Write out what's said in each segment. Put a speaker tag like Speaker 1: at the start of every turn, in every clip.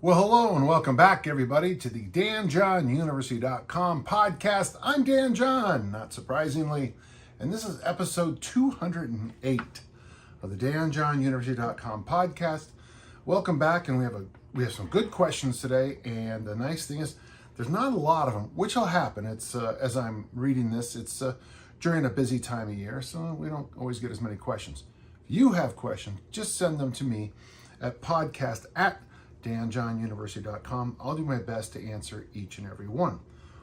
Speaker 1: Well, hello and welcome back, everybody, to the DanJohnUniversity.com podcast. I'm Dan John, not surprisingly, and this is episode 208 of the DanJohnUniversity.com podcast. Welcome back, and we have some good questions today. And the nice thing is, there's not a lot of them, which will happen. It's as I'm reading this, it's during a busy time of year, so we don't always get as many questions. If you have questions, just send them to me at podcast@DanJohnUniversity.com. I'll do my best to answer each and every one.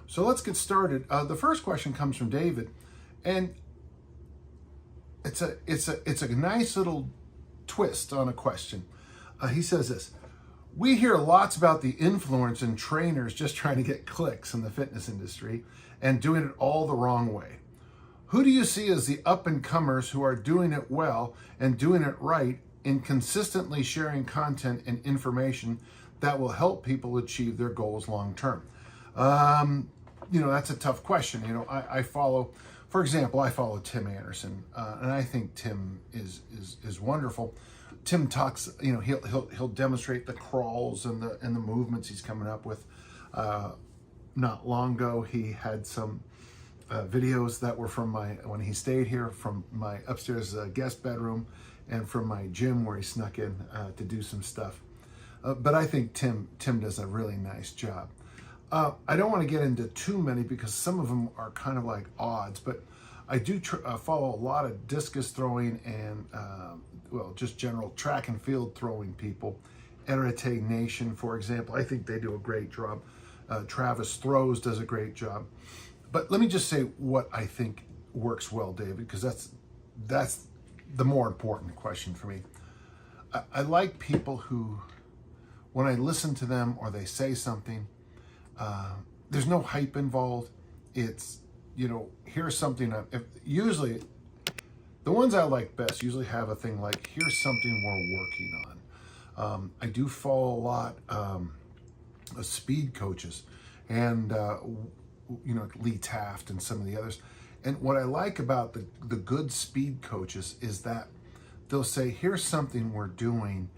Speaker 1: So let's get started. The first question comes from David, and it's a nice little twist on a question. He says this: we hear lots about the influence and trainers just trying to get clicks in the fitness industry and doing it all the wrong way. Who do you see as the up-and-comers who are doing it well and doing it right in consistently sharing content and information that will help people achieve their goals long term? That's a tough question. I follow, for example, I follow Tim Anderson, and I think Tim is wonderful. Tim talks, he'll demonstrate the crawls and the movements he's coming up with. Not long ago, he had some videos that were from when he stayed here, from my upstairs guest bedroom, and from my gym where he snuck in to do some stuff. But I think Tim does a really nice job. I don't want to get into too many because some of them are kind of like odds, but I do follow a lot of discus throwing and, just general track and field throwing people. Erete Nation, for example, I think they do a great job. Travis Throws does a great job. But let me just say what I think works well, David, because that's the more important question for me. I like people who, when I listen to them or they say something, there's no hype involved. It's, here's something. Usually, the ones I like best usually have a thing like, here's something we're working on. I do follow a lot of speed coaches and, Lee Taft and some of the others. And what I like about the good speed coaches is that they'll say, here's something we're doing,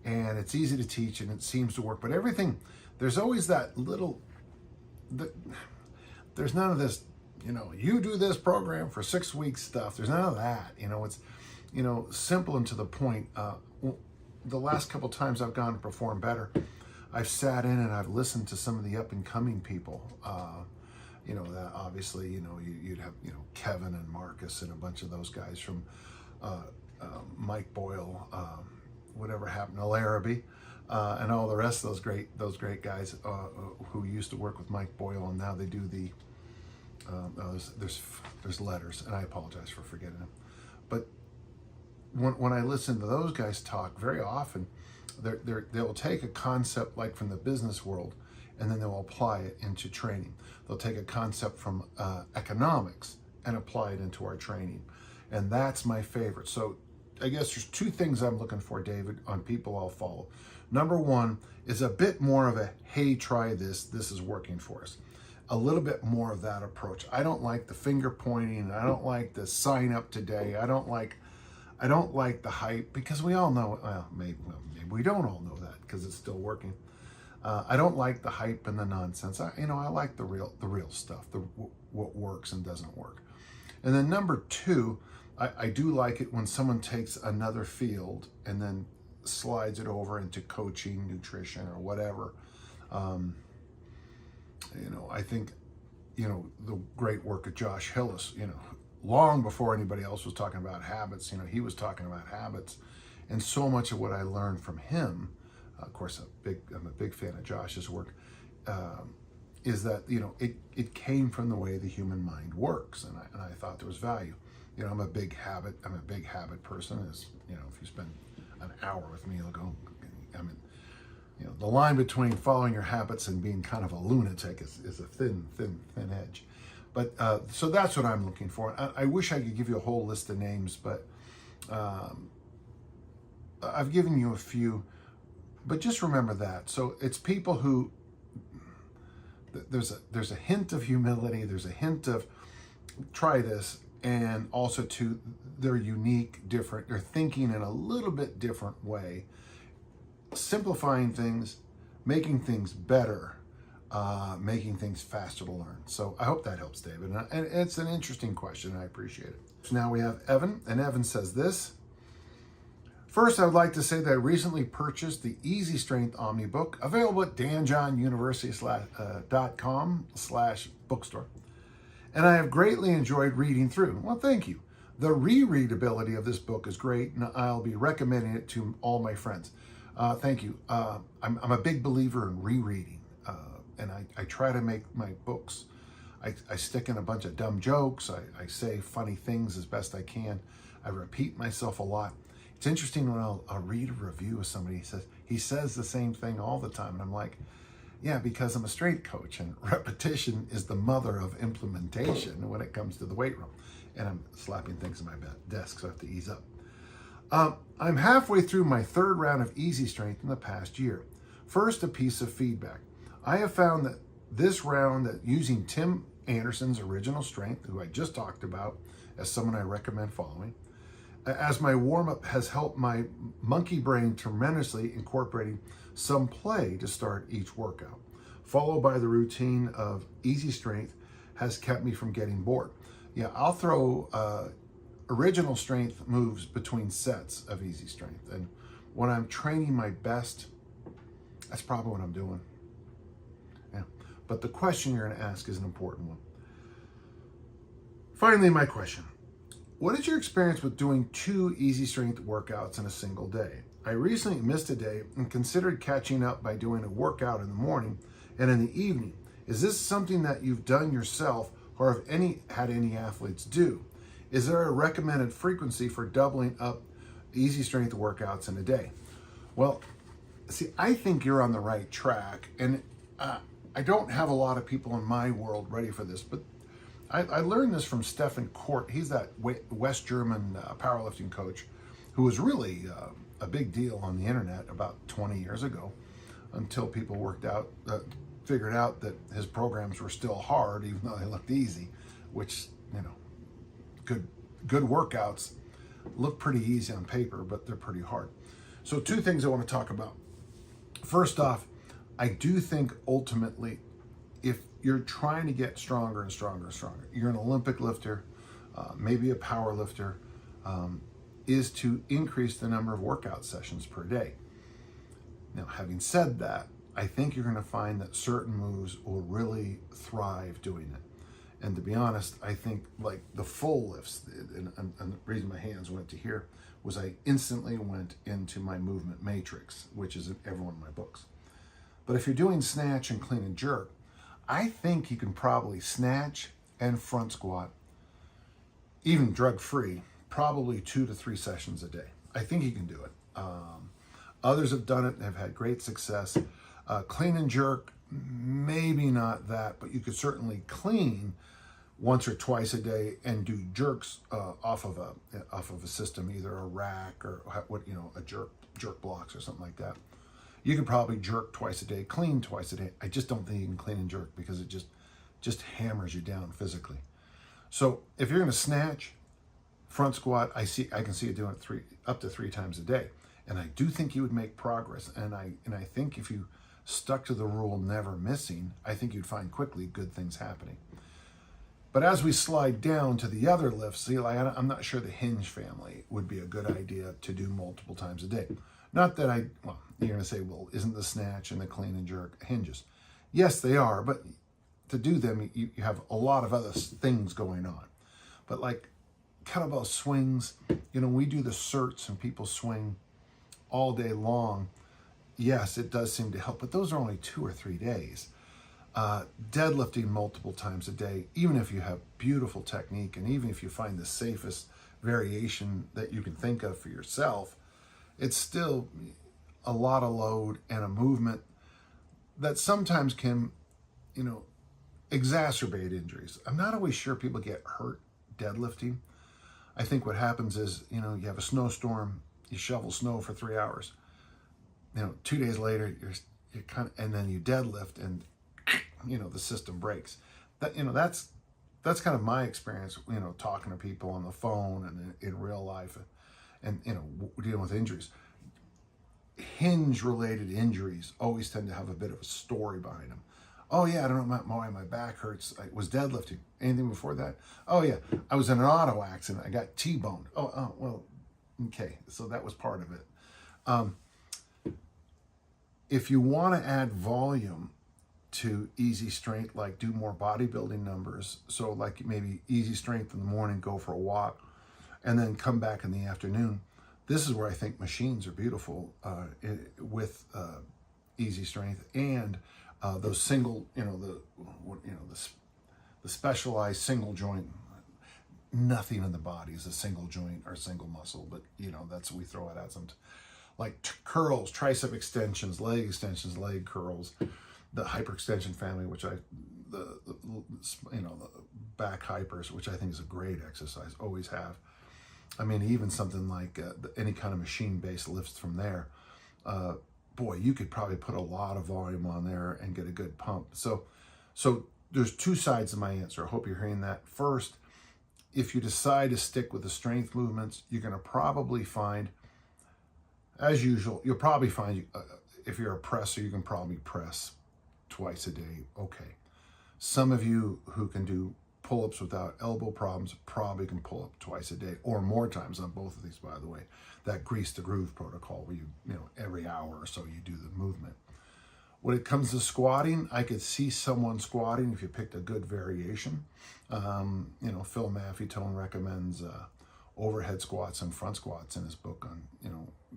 Speaker 1: and it's easy to teach and it seems to work. But everything, there's always that little, there's none of this, you do this program for 6 weeks stuff. There's none of that. It's, simple and to the point. The last couple times I've gone to Perform Better, I've sat in and I've listened to some of the up and coming people. That obviously, you'd have, Kevin and Marcus and a bunch of those guys from Mike Boyle, whatever happened to Larrabee, and all the rest of those great guys who used to work with Mike Boyle, and now they do the, there's letters, and I apologize for forgetting them. But when I listen to those guys talk, very often, they'll take a concept like from the business world, and then they'll apply it into training. They'll take a concept from economics and apply it into our training. And that's my favorite. So I guess there's two things I'm looking for, David, on people I'll follow. Number one is a bit more of a, hey, try this is working for us. A little bit more of that approach. I don't like the finger pointing. I don't like the sign up today. I don't like the hype, because we all know, maybe we don't all know that because it's still working. I don't like the hype and the nonsense. I like the real stuff, what works and doesn't work. And then number two, I do like it when someone takes another field and then slides it over into coaching, nutrition, or whatever. I think, the great work of Josh Hillis, long before anybody else was talking about habits, he was talking about habits. And so much of what I learned from him, of course, I'm a big fan of Josh's work, is that, it came from the way the human mind works. And I thought there was value. I'm a big habit person. As if you spend an hour with me, you'll go, the line between following your habits and being kind of a lunatic is a thin edge. But so that's what I'm looking for. I wish I could give you a whole list of names, but I've given you a few. But just remember that. So it's people who, there's a hint of humility, there's a hint of try this, and also to they're unique, different, they're thinking in a little bit different way, simplifying things, making things better, making things faster to learn. So I hope that helps, David. And it's an interesting question, and I appreciate it. So now we have Evan, and Evan says this. First, I would like to say that I recently purchased the Easy Strength Omnibook, available at danjohnuniversity.com/bookstore. And I have greatly enjoyed reading through. Well, thank you. The rereadability of this book is great, and I'll be recommending it to all my friends. Thank you. I'm a big believer in rereading, and I try to make my books, I stick in a bunch of dumb jokes, I say funny things as best I can, I repeat myself a lot. It's interesting when I'll read a review of somebody, he says the same thing all the time, and I'm like, yeah, because I'm a strength coach, and repetition is the mother of implementation when it comes to the weight room. And I'm slapping things in my desk, so I have to ease up. I'm halfway through my third round of Easy Strength in the past year. First, a piece of feedback. I have found that this round, that using Tim Anderson's Original Strength, who I just talked about as someone I recommend following, as my warm-up has helped my monkey brain tremendously, incorporating some play to start each workout, followed by the routine of Easy Strength has kept me from getting bored. Yeah, I'll throw Original Strength moves between sets of Easy Strength. And when I'm training my best, that's probably what I'm doing. Yeah. But the question you're going to ask is an important one. Finally, my question. What is your experience with doing 2 Easy Strength workouts in a single day? I recently missed a day and considered catching up by doing a workout in the morning and in the evening. Is this something that you've done yourself, or have had any athletes do? Is there a recommended frequency for doubling up Easy Strength workouts in a day? Well, see, I think you're on the right track, and I don't have a lot of people in my world ready for this, but I learned this from Stefan Kort. He's that West German powerlifting coach who was really a big deal on the internet about 20 years ago, until people figured out that his programs were still hard, even though they looked easy, which, good workouts look pretty easy on paper, but they're pretty hard. So 2 things I want to talk about. First off, I do think ultimately, if you're trying to get stronger and stronger and stronger, you're an Olympic lifter, maybe a power lifter, is to increase the number of workout sessions per day. Now, having said that, I think you're going to find that certain moves will really thrive doing it. And to be honest, I think like the full lifts, and the reason my hands went to here was I instantly went into my movement matrix, which is in every one of my books. But if you're doing snatch and clean and jerk, I think you can probably snatch and front squat, even drug-free, probably 2 to 3 sessions a day. I think you can do it. Others have done it and have had great success. Clean and jerk, maybe not that, but you could certainly clean once or twice a day and do jerks off of a system, either a rack or a jerk blocks or something like that. You could probably jerk twice a day, clean twice a day. I just don't think you can clean and jerk because it just hammers you down physically. So if you're going to snatch, front squat, I can see you doing it up to 3 times a day, and I do think you would make progress. And I think if you stuck to the rule never missing, I think you'd find quickly good things happening. But as we slide down to the other lifts, I'm not sure the hinge family would be a good idea to do multiple times a day. Not that you're going to say, well, isn't the snatch and the clean and jerk hinges? Yes, they are, but to do them, you have a lot of other things going on. But like kettlebell swings, we do the certs and people swing all day long. Yes, it does seem to help, but those are only 2 or 3 days. Deadlifting multiple times a day, even if you have beautiful technique and even if you find the safest variation that you can think of for yourself, it's still a lot of load and a movement that sometimes can, exacerbate injuries. I'm not always sure people get hurt deadlifting. I think what happens is, you have a snowstorm, you shovel snow for 3 hours. 2 days later, you're and then you deadlift and, the system breaks. That's kind of my experience, talking to people on the phone and in real life and dealing with injuries. hinge-related injuries always tend to have a bit of a story behind them. Oh yeah, I don't know why my back hurts. I was deadlifting. Anything before that? Oh yeah, I was in an auto accident. I got T-boned. Oh well, okay. So that was part of it. If you want to add volume to easy strength, like do more bodybuilding numbers, so like maybe easy strength in the morning, go for a walk, and then come back in the afternoon. This is where I think machines are beautiful with easy strength and those single, the specialized single joint. Nothing in the body is a single joint or single muscle, but that's what we throw it at some, like curls, tricep extensions, leg curls, the hyperextension family, which the back hypers, which I think is a great exercise, always have. I mean, even something like any kind of machine-based lifts from there, boy, you could probably put a lot of volume on there and get a good pump. So there's two sides of my answer. I hope you're hearing that. First, if you decide to stick with the strength movements, you're going to probably find, as usual, you'll probably find if you're a presser, you can probably press twice a day. Okay. Some of you who can do pull-ups without elbow problems probably can pull up twice a day or more times on both of these, by the way. That grease the groove protocol where every hour or so you do the movement. When it comes to squatting, I could see someone squatting if you picked a good variation. Phil Maffetone recommends overhead squats and front squats in his book on,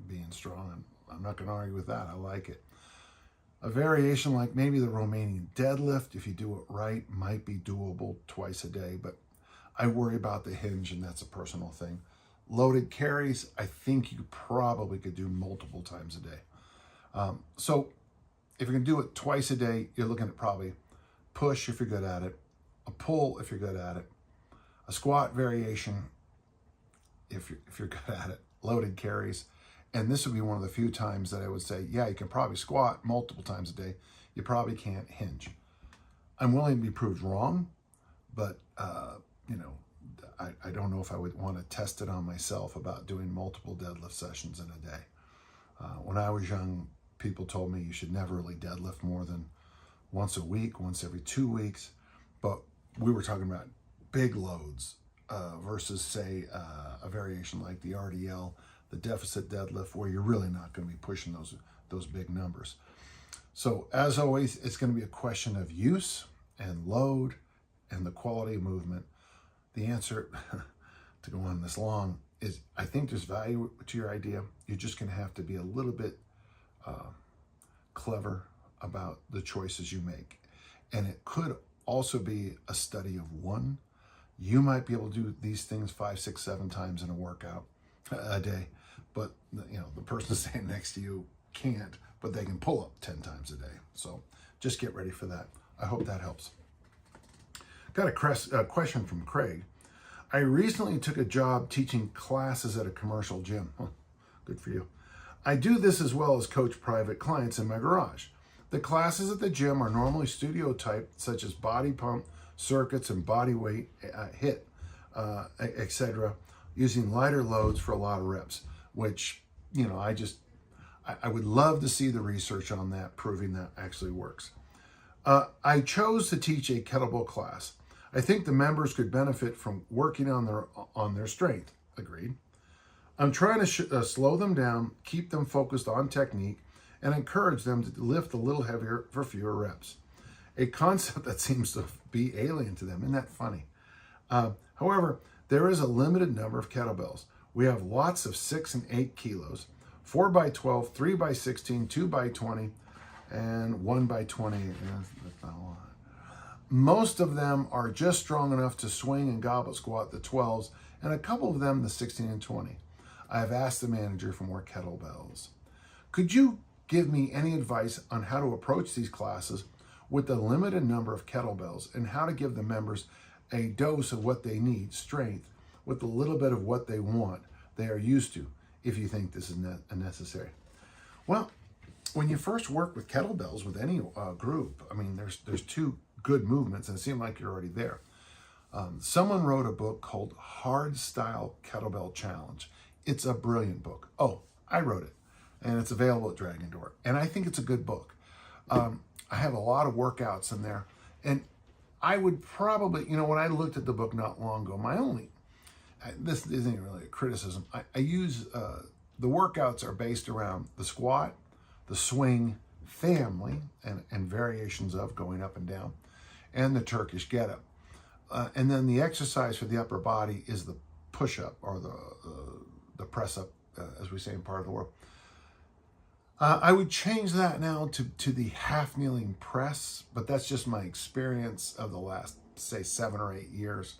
Speaker 1: being strong. I'm not going to argue with that. I like it. A variation like maybe the Romanian deadlift, if you do it right, might be doable twice a day, but I worry about the hinge, and that's a personal thing. Loaded carries, I think you probably could do multiple times a day. So if you're going to do it twice a day, you're looking at probably push if you're good at it, a pull if you're good at it, a squat variation if you're good at it, loaded carries. And this would be one of the few times that I would say, yeah, you can probably squat multiple times a day. You probably can't hinge. I'm willing to be proved wrong, but, I don't know if I would want to test it on myself about doing multiple deadlift sessions in a day. When I was young, people told me you should never really deadlift more than once a week, once every 2 weeks. But we were talking about big loads versus, say, a variation like the RDL, the deficit deadlift, where you're really not going to be pushing those big numbers. So as always, it's going to be a question of use and load and the quality of movement. The answer, to go on this long, is I think there's value to your idea. You're just going to have to be a little bit clever about the choices you make. And it could also be a study of one. You might be able to do these things 5, 6, 7 times in a workout a day, but the person standing next to you can't, but they can pull up 10 times a day. So just get ready for that. I hope that helps. Got a question from Craig. I recently took a job teaching classes at a commercial gym. Huh, good for you. I do this as well as coach private clients in my garage. The classes at the gym are normally studio type, such as body pump, circuits, and body weight, HIIT, etc., using lighter loads for a lot of reps, which, I would love to see the research on that proving that actually works. I chose to teach a kettlebell class. I think the members could benefit from working on their strength. Agreed. I'm trying to slow them down, keep them focused on technique, and encourage them to lift a little heavier for fewer reps. A concept that seems to be alien to them. Isn't that funny? However, there is a limited number of kettlebells. We have lots of 6 and 8 kilos, 4 by 12, 3 by 16, 2 by 20, and 1 by 20. That's not a lot. Most of them are just strong enough to swing and goblet squat the 12s, and a couple of them the 16 and 20. I have asked the manager for more kettlebells. Could you give me any advice on how to approach these classes with the limited number of kettlebells and how to give the members a dose of what they need, strength, with a little bit of what they want, they are used to, if you think this is necessary? Well, when you first work with kettlebells with any group, I mean, there's two good movements, and it seemed like you're already there. Someone wrote a book called Hard Style Kettlebell Challenge. It's a brilliant book. Oh, I wrote it. and it's available at Dragon Door. And I think it's a good book. I have a lot of workouts in there, and I would probably, when I looked at the book not long ago, this isn't really a criticism. I use, the workouts are based around the squat, the swing family, and variations of going up and down, and the Turkish get-up. And then the exercise for the upper body is the push-up, or the press-up, as we say in part of the world. I would change that now to the half-kneeling press, but that's just my experience of the last, say, 7 or 8 years.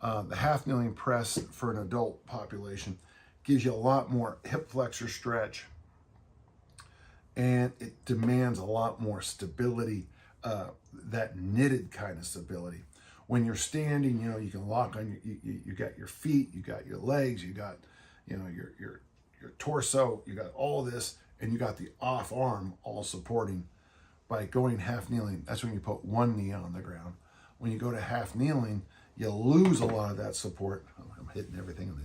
Speaker 1: The half-kneeling press for an adult population gives you a lot more hip flexor stretch, and it demands a lot more stability, that knitted kind of stability. When you're standing, you can lock on you got your feet, you got your legs, you got, your torso, you got all this, and you got the off arm all supporting. By going half kneeling, that's when you put one knee on the ground. When you go to half kneeling, you lose a lot of that support. I'm hitting everything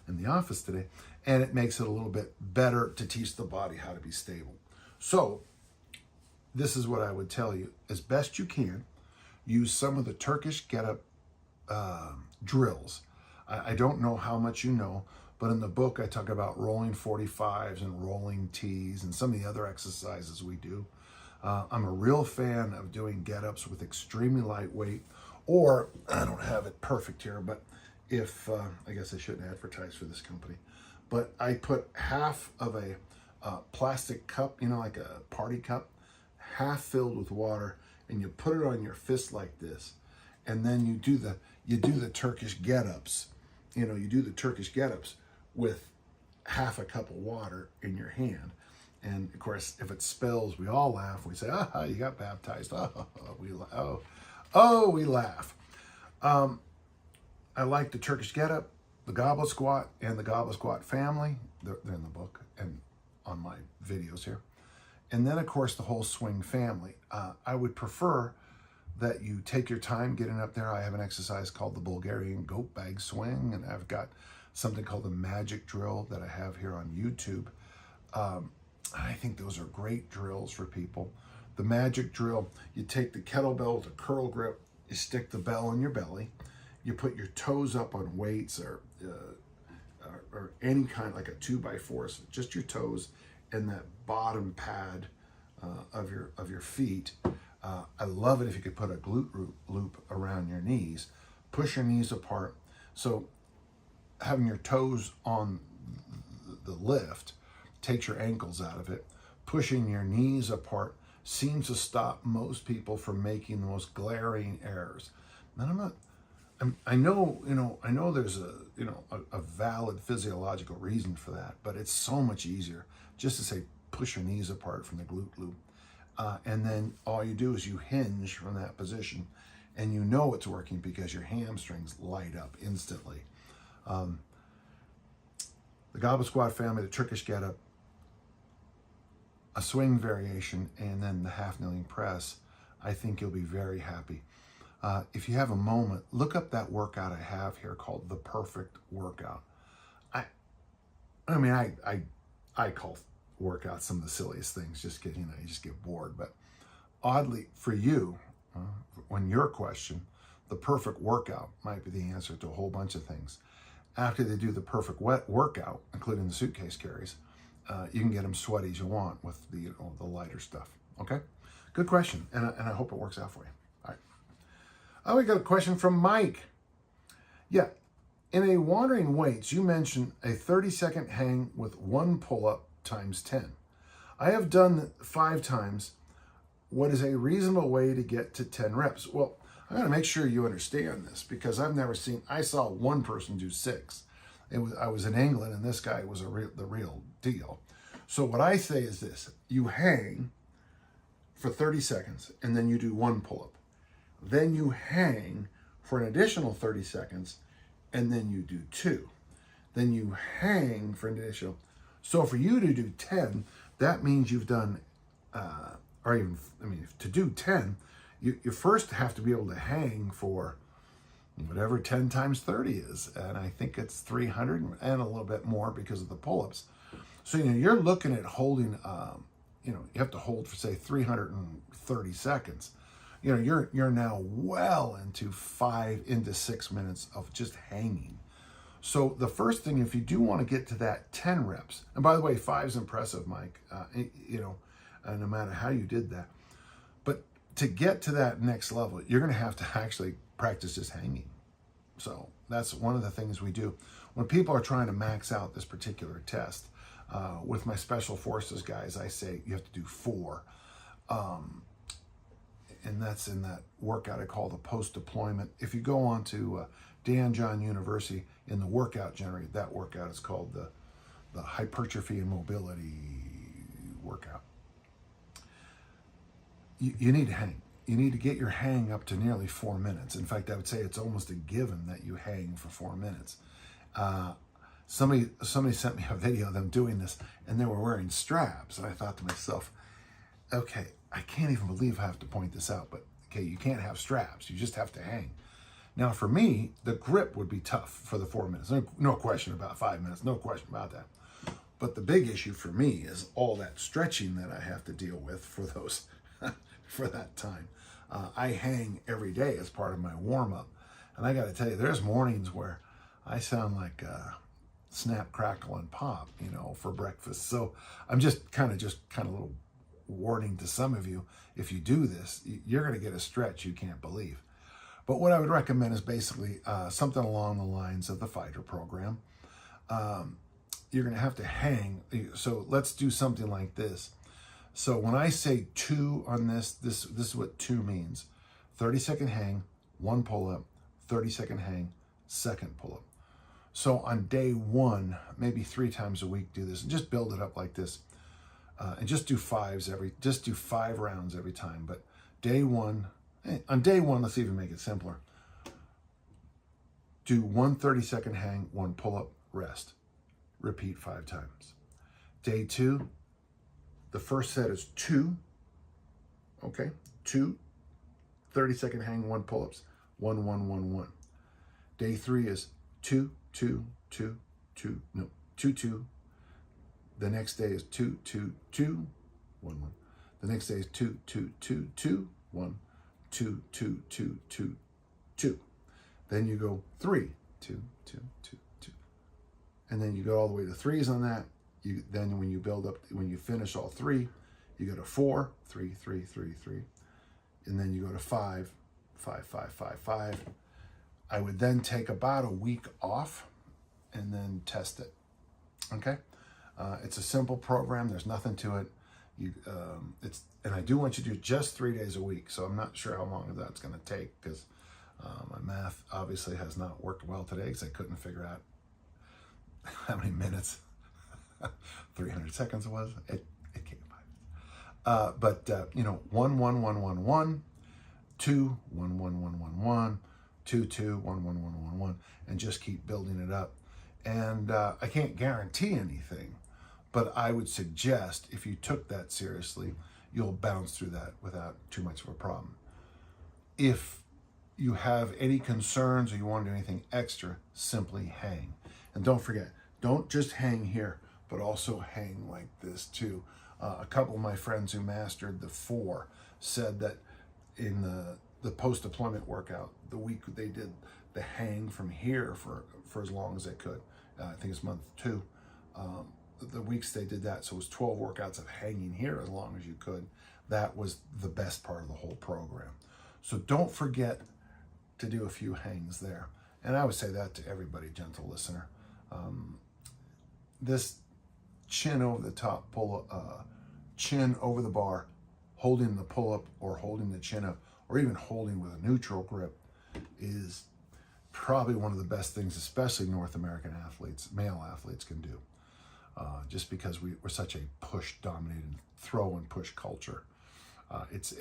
Speaker 1: in the office today, and it makes it a little bit better to teach the body how to be stable. So this is what I would tell you: as best you can, use some of the Turkish get-up drills. I don't know how much you know, but in the book I talk about rolling 45s and rolling T's and some of the other exercises we do. I'm a real fan of doing get-ups with extremely light weight, or I don't have it perfect here, but if, I guess I shouldn't advertise for this company, but I put half of a plastic cup, like a party cup, half filled with water, and you put it on your fist like this, and then you do the Turkish get-ups. You do the Turkish get-ups with half a cup of water in your hand. And of course, if it spills, we all laugh. We say, you got baptized. We laugh. I like the Turkish get-up, the goblet squat, and the goblet squat family. They're in the book and on my videos here. And then, of course, the whole swing family. I would prefer that you take your time getting up there. I have an exercise called the Bulgarian goat bag swing, and I've got something called the magic drill that I have here on YouTube. I think those are great drills for people. The magic drill, you take the kettlebell with a curl grip, you stick the bell in your belly, you put your toes up on weights or any kind, like a 2x4, so just your toes and that bottom pad of your feet. I love it if you could put a glute loop around your knees. Push your knees apart. So having your toes on the lift takes your ankles out of it. Pushing your knees apart seems to stop most people from making the most glaring errors. And I know there's a valid physiological reason for that, but it's so much easier just to say push your knees apart from the glute loop. And then all you do is you hinge from that position, and you know it's working because your hamstrings light up instantly. The goblet squat family, the Turkish get-up, a swing variation, and then the half kneeling press, I think you'll be very happy. If you have a moment, look up that workout I have here called The Perfect Workout. I call workouts some of the silliest things, just you just get bored. But oddly for you, when your question, the perfect workout might be the answer to a whole bunch of things. After they do the perfect workout, including the suitcase carries, you can get them sweaty as you want with the lighter stuff. Okay, good question, and I hope it works out for you. All right. Oh, we got a question from Mike. Yeah, in a wandering weights, you mentioned a 30-second hang with one pull-up times 10. I have done 5 times. What is a reasonable way to get to 10 reps? Well, I gotta make sure you understand this, because I saw one person do 6. I was in England, and this guy was the real deal. So what I say is this: you hang for 30 seconds, and then you do 1 pull-up. Then you hang for an additional 30 seconds, and then you do 2. Then you hang for an additional. So for you to do 10, that means you've done, to do 10, you first have to be able to hang for whatever 10 times 30 is. And I think it's 300 and a little bit more because of the pull-ups. So, you're looking at holding, you have to hold for, say, 330 seconds. You're now well into 5 into 6 minutes of just hanging. So the first thing, if you do want to get to that 10 reps, and by the way, 5 is impressive, Mike, no matter how you did that. But to get to that next level, you're going to have to actually practice just hanging. So that's one of the things we do. When people are trying to max out this particular test, with my special forces guys, I say you have to do 4. And that's in that workout I call the post-deployment. If you go on to Dan John University in the workout generator, that workout is called the hypertrophy and mobility workout. You need to hang. You need to get your hang up to nearly 4 minutes. In fact, I would say it's almost a given that you hang for 4 minutes. Somebody sent me a video of them doing this, and they were wearing straps. And I thought to myself, okay, I can't even believe I have to point this out, but okay, you can't have straps. You just have to hang. Now, for me, the grip would be tough for the 4 minutes. No question about 5 minutes. No question about that. But the big issue for me is all that stretching that I have to deal with for those for that time. I hang every day as part of my warm-up. And I got to tell you, there's mornings where I sound like snap, crackle, and pop, for breakfast. So I'm just kind of a little warning to some of you. If you do this, you're going to get a stretch you can't believe. But what I would recommend is basically something along the lines of the fighter program. You're going to have to hang. So let's do something like this. So when I say 2 on this is what 2 means. 30-second hang, 1 pull-up, 30-second hang, 2nd pull-up. So on day 1, maybe 3 times a week, do this and just build it up like this. And just do 5 rounds every time. But on day 1, let's even make it simpler. Do 1 30-second hang, 1 pull-up, rest. Repeat 5 times. Day 2, the first set is 2. Okay, 2 30-second hang, 1 pull-ups, 1 1 1 1. Day 3 is 2 2 2 2 no 2 2. The next day is 2 2 2 1 1. The next day is 2 2 2 2 1 2 2 2 2 2. Then you go 3 2 2 2 2, and then you go all the way to 3s on that. Then when you build up, when you finish all 3, you go to 4 3 3 3 3, and then you go to 5 5 5 5 5. I would then take about a week off and then test it. Okay, it's a simple program. There's nothing to it. And I do want you to do just 3 days a week. So I'm not sure how long that's going to take, because my math obviously has not worked well today, because I couldn't figure out how many minutes 300 seconds was. It came 5 minutes. But 1 1 1 1 1, 2 1 1 1 1 1, 2 2 1 1 1 1 1, and just keep building it up. And I can't guarantee anything, but I would suggest if you took that seriously, you'll bounce through that without too much of a problem. If you have any concerns or you want to do anything extra, simply hang. And don't forget, don't just hang here, but also hang like this too. A couple of my friends who mastered the 4 said that in the post-deployment workout, the week they did the hang from here for as long as they could. I think it's month 2. The weeks they did that, so it was 12 workouts of hanging here as long as you could. That was the best part of the whole program. So don't forget to do a few hangs there. And I would say that to everybody, gentle listener. This chin over the top pull, chin over the bar, holding the pull-up or holding the chin up, or even holding with a neutral grip, is probably one of the best things, especially North American athletes, male athletes, can do. Just because we're such a push-dominated throw and push culture. It's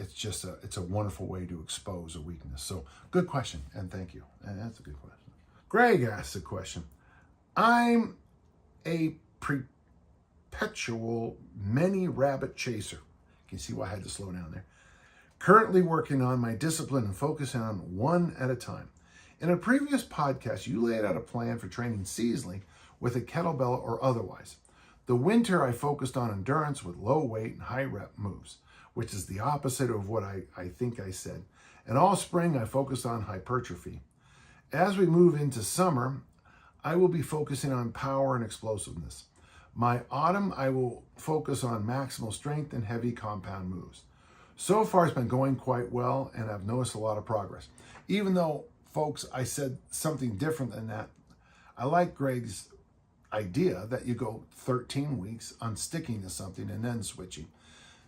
Speaker 1: a wonderful way to expose a weakness. So good question, and thank you. And that's a good question. Greg asked a question. I'm a perpetual many rabbit chaser. You can see why I had to slow down there. Currently working on my discipline and focusing on one at a time. In a previous podcast, you laid out a plan for training seasonally with a kettlebell or otherwise. The winter, I focused on endurance with low weight and high rep moves, which is the opposite of what I think I said. And all spring, I focused on hypertrophy. As we move into summer, I will be focusing on power and explosiveness. My autumn, I will focus on maximal strength and heavy compound moves. So far, it's been going quite well, and I've noticed a lot of progress. Even though, folks, I said something different than that, I like Greg's idea that you go 13 weeks on sticking to something and then switching.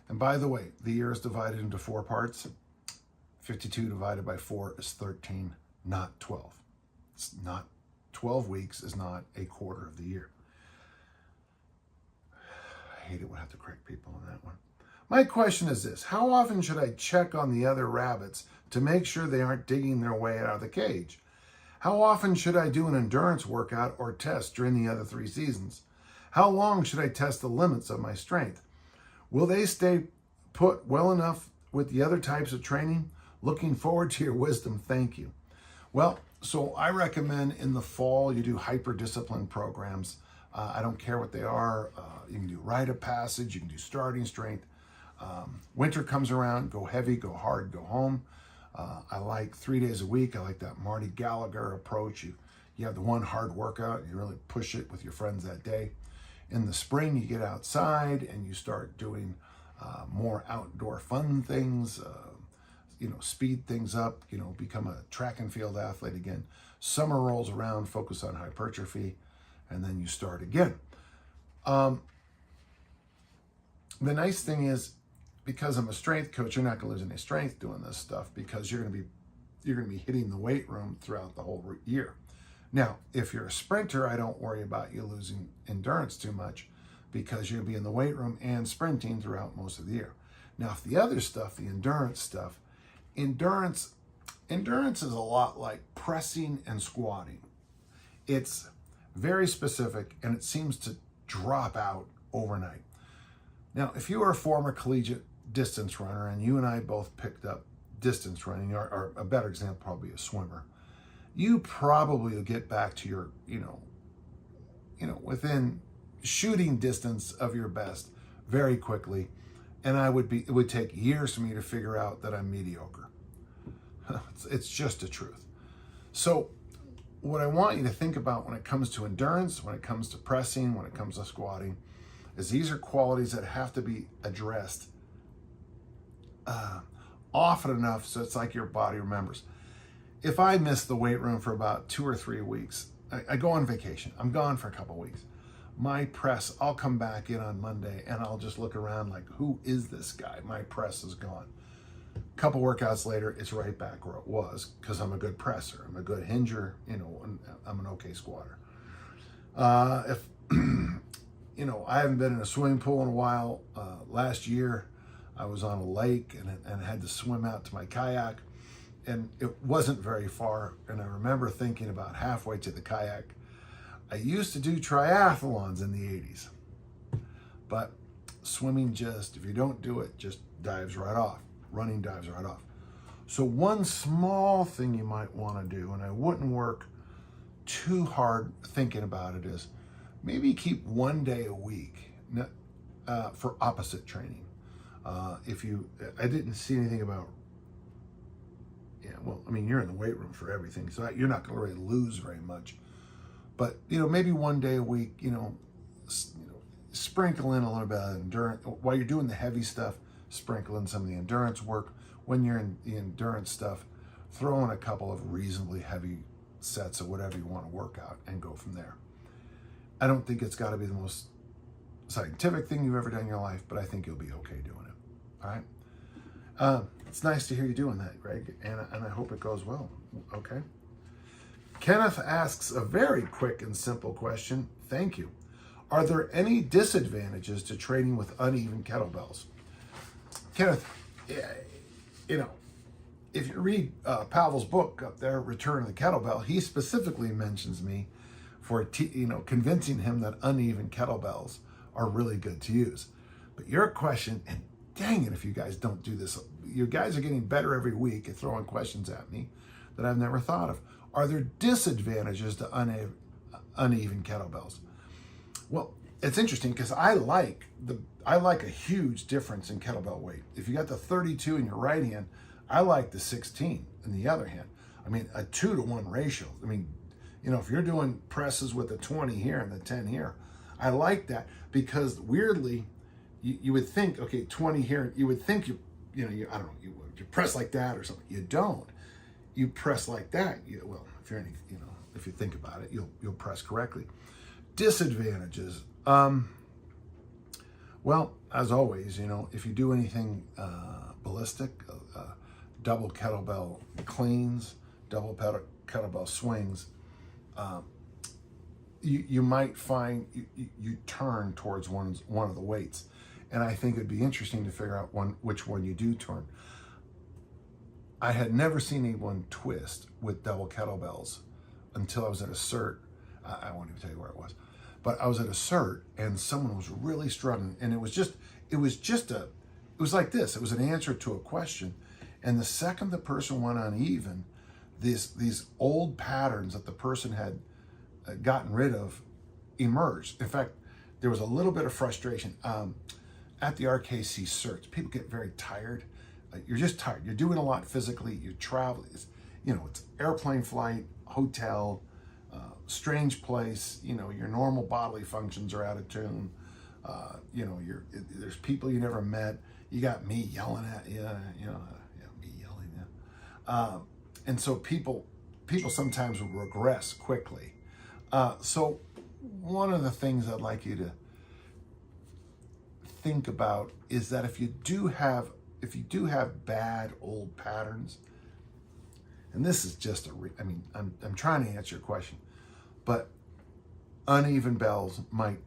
Speaker 1: And by the way, the year is divided into 4 parts. 52 divided by 4 is 13, not 12. It's not 12 weeks is not a quarter of the year. I hate it when I have to correct people on that one. My question is this: how often should I check on the other rabbits to make sure they aren't digging their way out of the cage? How often should I do an endurance workout or test during the other 3 seasons? How long should I test the limits of my strength? Will they stay put well enough with the other types of training? Looking forward to your wisdom. Thank you. Well, so I recommend in the fall you do hyper-discipline programs. I don't care what they are. You can do rite of passage. You can do starting strength. Winter comes around, go heavy, go hard, go home. I like 3 days a week. I like that Marty Gallagher approach. You have the one hard workout, you really push it with your friends that day. In the spring, you get outside and you start doing more outdoor fun things, speed things up, become a track and field athlete again. Summer rolls around, focus on hypertrophy, and then you start again. The nice thing is, because I'm a strength coach, you're not going to lose any strength doing this stuff, because you're going to be hitting the weight room throughout the whole year. Now, if you're a sprinter, I don't worry about you losing endurance too much, because you'll be in the weight room and sprinting throughout most of the year. Now, if the other stuff, the endurance stuff, endurance is a lot like pressing and squatting. It's very specific, and it seems to drop out overnight. Now, if you are a former collegiate distance runner, and you and I both picked up distance running, or a better example, probably a swimmer, you probably will get back to your, within shooting distance of your best very quickly. And it would take years for me to figure out that I'm mediocre. It's just the truth. So what I want you to think about when it comes to endurance, when it comes to pressing, when it comes to squatting, is these are qualities that have to be addressed often enough so it's like your body remembers. If I miss the weight room for about 2 or 3 weeks, I go on vacation. I'm gone for a couple weeks. My press, I'll come back in on Monday and I'll just look around like, who is this guy? My press is gone. A couple workouts later, it's right back where it was, because I'm a good presser. I'm a good hinger, and I'm an okay squatter. If I haven't been in a swimming pool in a while. Last year, I was on a lake and had to swim out to my kayak, and it wasn't very far. And I remember thinking about halfway to the kayak, I used to do triathlons in the 80s, but swimming if you don't do it, just dives right off. Running dives right off. So one small thing you might want to do, and I wouldn't work too hard thinking about it, is maybe keep 1 day a week for opposite training. I didn't see anything about, you're in the weight room for everything, so you're not going to really lose very much. But, maybe 1 day a week, sprinkle in a little bit of endurance. While you're doing the heavy stuff, sprinkle in some of the endurance work. When you're in the endurance stuff, throw in a couple of reasonably heavy sets of whatever you want to work out and go from there. I don't think it's got to be the most scientific thing you've ever done in your life, but I think you'll be okay doing it. All right? It's nice to hear you doing that, Greg, and I hope it goes well. Okay? Kenneth asks a very quick and simple question. Thank you. Are there any disadvantages to training with uneven kettlebells? Kenneth, if you read Pavel's book up there, Return of the Kettlebell, he specifically mentions me for convincing him that uneven kettlebells are really good to use. But your question, and dang it if you guys don't do this, you guys are getting better every week at throwing questions at me that I've never thought of. Are there disadvantages to uneven kettlebells? Well, it's interesting because I like a huge difference in kettlebell weight. If you got the 32 in your right hand, I like the 16 in the other hand. I mean, a 2-to-1 ratio. I mean, you know, if you're doing presses with the 20 here and the 10 here, I like that because weirdly, you would think, okay, 20 here, you would think I don't know, you press like that or something. You don't. You press like that. Well, if you're if you think about it, you'll press correctly. Disadvantages. Well, as always, you know, if you do anything ballistic, double kettlebell cleans, double kettlebell swings, you might find you turn towards one of the weights. And I think it'd be interesting to figure out which one you do turn. I had never seen anyone twist with double kettlebells until I was at a cert. I won't even tell you where it was, but I was at a cert and someone was really struggling, and it was like this. It was an answer to a question, and the second the person went uneven, these old patterns that the person had gotten rid of emerged. In fact, there was a little bit of frustration. At the RKC certs, people get very tired. You're just tired. You're doing a lot physically. You travel. It's airplane flight, hotel, strange place. You know, your normal bodily functions are out of tune. There's people you never met. You got me yelling at you. Me yelling at you. And so people sometimes will regress quickly. So one of the things I'd like you to think about is that if you do have bad old patterns, and this is just I'm trying to answer your question, but uneven bells might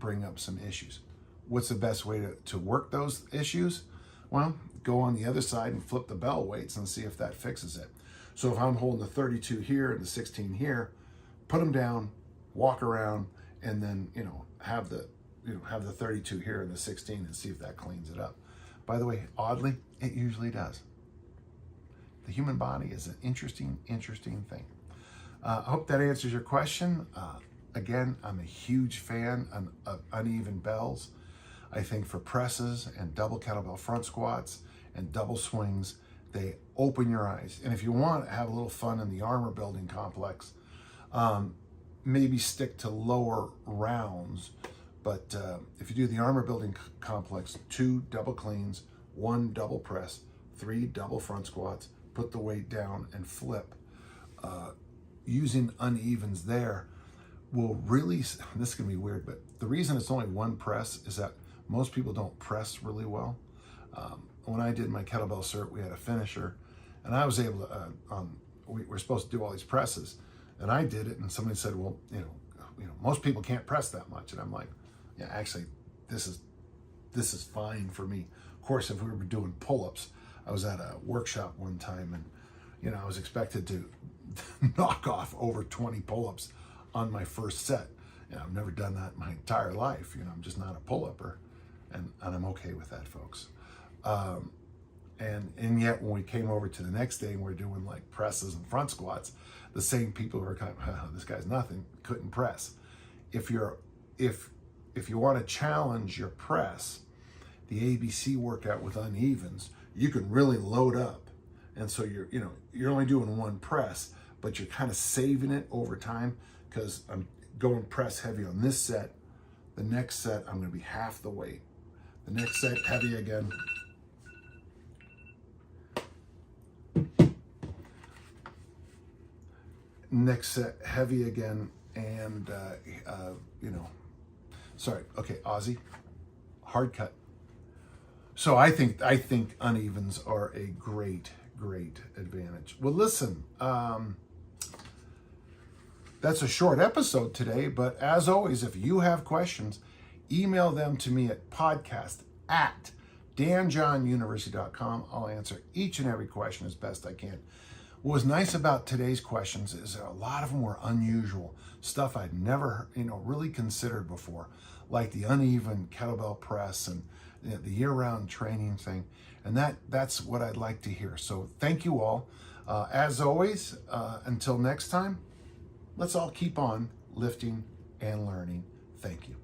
Speaker 1: bring up some issues. What's the best way to work those issues? Well, go on the other side and flip the bell weights and see if that fixes it. So if I'm holding the 32 here and the 16 here, put them down, walk around, and then have the 32 here and the 16 and see if that cleans it up. By the way, oddly, it usually does. The human body is an interesting thing. I hope that answers your question. Again, I'm a huge fan of uneven bells. I think for presses and double kettlebell front squats and double swings, they open your eyes. And if you want to have a little fun in the armor building complex, maybe stick to lower rounds. But if you do the armor building complex, 2 double cleans, 1 double press, 3 double front squats, put the weight down and flip. Using unevens there will really, this is gonna be weird, but the reason it's only 1 press is that most people don't press really well. When I did my kettlebell cert, we had a finisher, and I was able to, we were supposed to do all these presses, and I did it, and somebody said, well, most people can't press that much. And I'm like, yeah, actually, this is fine for me. Of course, if we were doing pull-ups, I was at a workshop one time, and I was expected to knock off over 20 pull-ups on my first set. I've never done that my entire life. I'm just not a pull-upper, and I'm okay with that, folks. And yet when we came over to the next day and we're doing like presses and front squats, the same people who were kind of, oh, this guy's nothing, couldn't press. If you want to challenge your press, the ABC workout with unevens, you can really load up. And so you're only doing 1 press, but you're kind of saving it over time, because I'm going press heavy on this set. The next set, I'm going to be half the weight. The next set, heavy again. Next set, heavy again, and sorry, okay, Aussie, hard cut. So I think unevens are a great advantage. Well, listen, that's a short episode today, but as always, if you have questions, email them to me at podcast@danjohnuniversity.com. I'll answer each and every question as best I can. What was nice about today's questions is that a lot of them were unusual, stuff I'd never, really considered before, like the uneven kettlebell press and the year-round training thing. And that's what I'd like to hear. So thank you all. As always, until next time, let's all keep on lifting and learning. Thank you.